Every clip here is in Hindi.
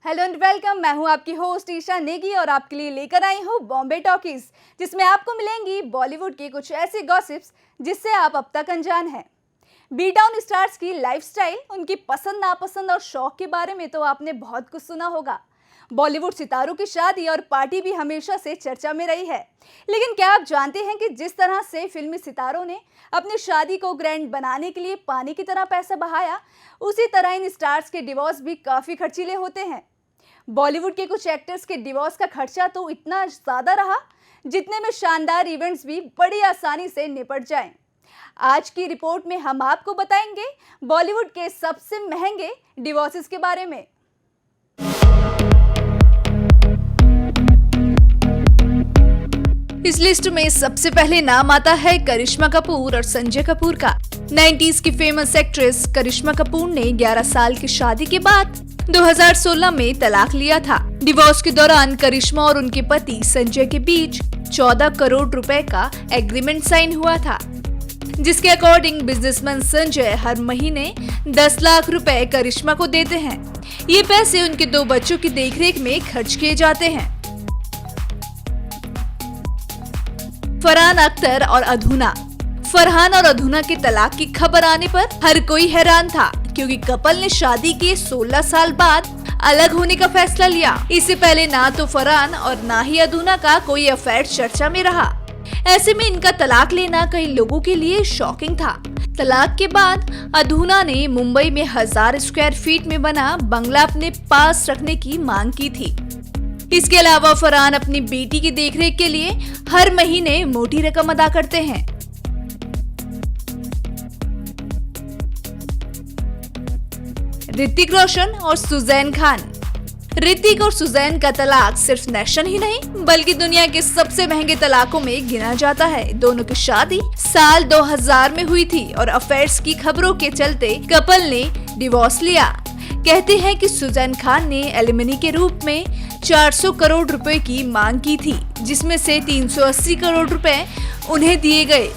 Hello and welcome. मैं हूं आपकी होस्ट ईशा नेगी और आपके लिए लेकर आई हूं बॉम्बे टॉकीज, जिसमें आपको मिलेंगी बॉलीवुड की कुछ ऐसी गॉसिप्स जिससे आप अब तक अनजान हैं। बी टाउन स्टार्स की लाइफस्टाइल, उनकी पसंद नापसंद और शौक के बारे में तो आपने बहुत कुछ सुना होगा। बॉलीवुड सितारों की शादी और पार्टी भी हमेशा से चर्चा में रही है, लेकिन क्या आप जानते हैं कि जिस तरह से फिल्मी सितारों ने अपनी शादी को ग्रैंड बनाने के लिए पानी की तरह पैसा बहाया, उसी तरह इन स्टार्स के डिवोर्स भी काफी खर्चीले होते हैं। बॉलीवुड के कुछ एक्टर्स के डिवोर्स का खर्चा तो इतना ज्यादा रहा जितने में शानदार इवेंट्स भी बड़ी आसानी से निपट जाएं। आज की रिपोर्ट में हम आपको बताएंगे बॉलीवुड के सबसे महंगे डिवोर्सेस के बारे में। इस लिस्ट में सबसे पहले नाम आता है करिश्मा कपूर और संजय कपूर का। 90s की फेमस एक्ट्रेस करिश्मा कपूर ने 11 साल की शादी के बाद 2016 में तलाक लिया था। डिवोर्स के दौरान करिश्मा और उनके पति संजय के बीच 14 करोड़ रुपए का एग्रीमेंट साइन हुआ था, जिसके अकॉर्डिंग बिजनेसमैन संजय हर महीने 10 लाख रुपए करिश्मा को देते हैं। ये पैसे उनके 2 बच्चों की देखरेख में खर्च किए जाते हैं। फरहान अख्तर और अधूना। फरहान और अधूना के तलाक की खबर आने पर हर कोई हैरान था, क्योंकि कपल ने शादी के 16 साल बाद अलग होने का फैसला लिया। इससे पहले ना तो फरहान और ना ही अधूना का कोई अफेयर चर्चा में रहा। ऐसे में इनका तलाक लेना कई लोगों के लिए शॉकिंग था। तलाक के बाद अधूना ने मुंबई में 1000 स्क्वायर फीट में बना बंगला अपने पास रखने की मांग की थी। इसके अलावा फरहान अपनी बेटी की देखरेख के लिए हर महीने मोटी रकम अदा करते हैं। ऋतिक रोशन और सुजैन खान। ऋतिक और सुजैन का तलाक सिर्फ नेशन ही नहीं बल्कि दुनिया के सबसे महंगे तलाकों में गिना जाता है। दोनों की शादी साल 2000 में हुई थी और अफेयर्स की खबरों के चलते कपल ने डिवोर्स लिया। कहते हैं कि सुजैन खान ने एलिमनी के रूप में 400 करोड़ रुपए की मांग की थी, जिसमें से 380 करोड़ रुपए उन्हें दिए गए।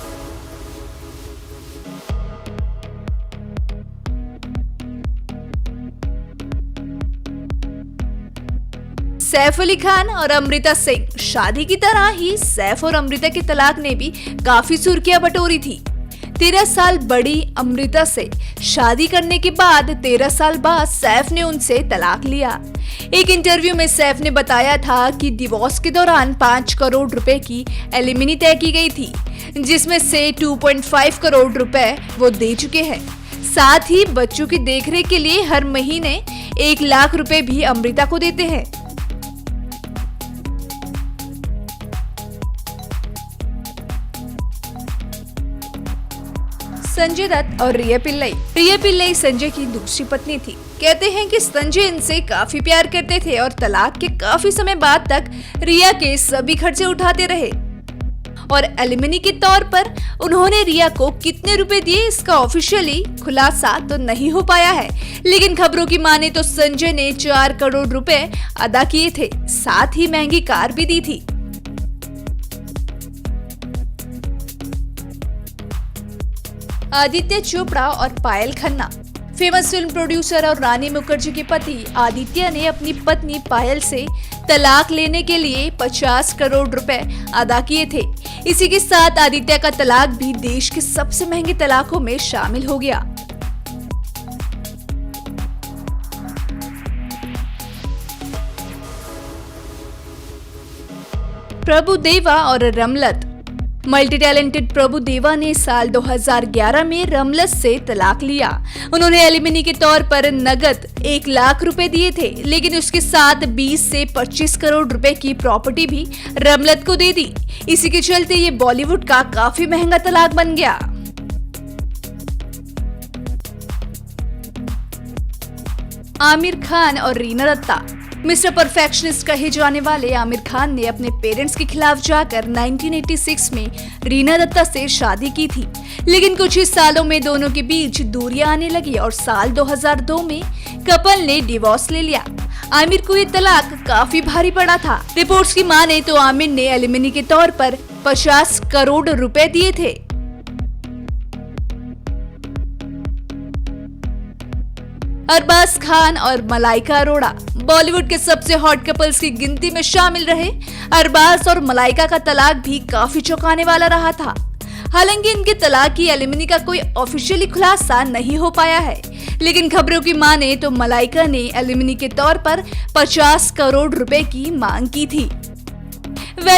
सैफ अली खान और अमृता सिंह। शादी की तरह ही सैफ और अमृता के तलाक ने भी काफी सुर्खियां बटोरी थी। 13 साल बड़ी अमृता से शादी करने के बाद 13 साल बाद सैफ ने उनसे तलाक लिया। एक इंटरव्यू में सैफ ने बताया था कि डिवोर्स के दौरान 5 करोड़ रुपए की एलिमनी तय की गई थी, जिसमें से 2.5 करोड़ रुपए वो दे चुके हैं। साथ ही बच्चों की देखरेख के लिए हर महीने 1 लाख रुपए भी अमृता को देते हैं। संजय दत्त और रिया पिल्लई। रिया पिल्लई संजय की दूसरी पत्नी थी। कहते हैं कि संजय इनसे काफी प्यार करते थे और तलाक के काफी समय बाद तक रिया के सभी खर्चे उठाते रहे। और एलिमनी के तौर पर उन्होंने रिया को कितने रुपए दिए, इसका ऑफिशियली खुलासा तो नहीं हो पाया है, लेकिन खबरों की माने तो संजय ने 4 करोड़ रुपए अदा किए थे। साथ ही महंगी कार भी दी थी। आदित्य चोपड़ा और पायल खन्ना। फेमस फिल्म प्रोड्यूसर और रानी मुखर्जी के पति आदित्य ने अपनी पत्नी पायल से तलाक लेने के लिए 50 करोड़ रुपए अदा किए थे। इसी के साथ आदित्य का तलाक भी देश के सबसे महंगे तलाकों में शामिल हो गया। प्रभुदेवा और रमलत। मल्टी टैलेंटेड प्रभुदेवा ने साल 2011 में रमलत से तलाक लिया। उन्होंने एलिमनी के तौर पर नगद 1 लाख रुपए दिए थे, लेकिन उसके साथ 20 से 25 करोड़ रुपए की प्रॉपर्टी भी रमलत को दे दी। इसी के चलते ये बॉलीवुड का काफी महंगा तलाक बन गया। आमिर खान और रीना दत्ता। मिस्टर परफेक्शनिस्ट कहे जाने वाले आमिर खान ने अपने पेरेंट्स के खिलाफ जाकर 1986 में रीना दत्ता से शादी की थी, लेकिन कुछ ही सालों में दोनों के बीच दूरियां आने लगी और साल 2002 में कपल ने डिवोर्स ले लिया। आमिर को ये तलाक काफी भारी पड़ा था। रिपोर्ट्स की माने तो आमिर ने एलिमनी के तौर पर 50 करोड़ रुपए दिए थे। अरबाज खान और मलाइका अरोड़ा बॉलीवुड के सबसे हॉट कपल्स की गिनती में शामिल रहे। अरबाज और मलाइका का तलाक भी काफी चौंकाने वाला रहा था। हालांकि इनके तलाक की एलिमनी का कोई ऑफिशियली खुलासा नहीं हो पाया है, लेकिन खबरों की माने तो मलाइका ने एलिमनी के तौर पर 50 करोड़ रुपए की मांग की थी।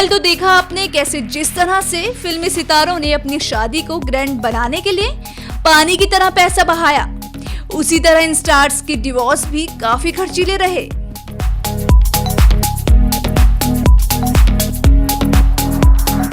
तो देखा आपने कैसे जिस तरह से फिल्मी सितारों ने अपनी शादी को ग्रैंड बनाने के लिए पानी की तरह पैसा बहाया, उसी तरह इन स्टार्स के डिवोर्स भी काफी खर्चीले रहे।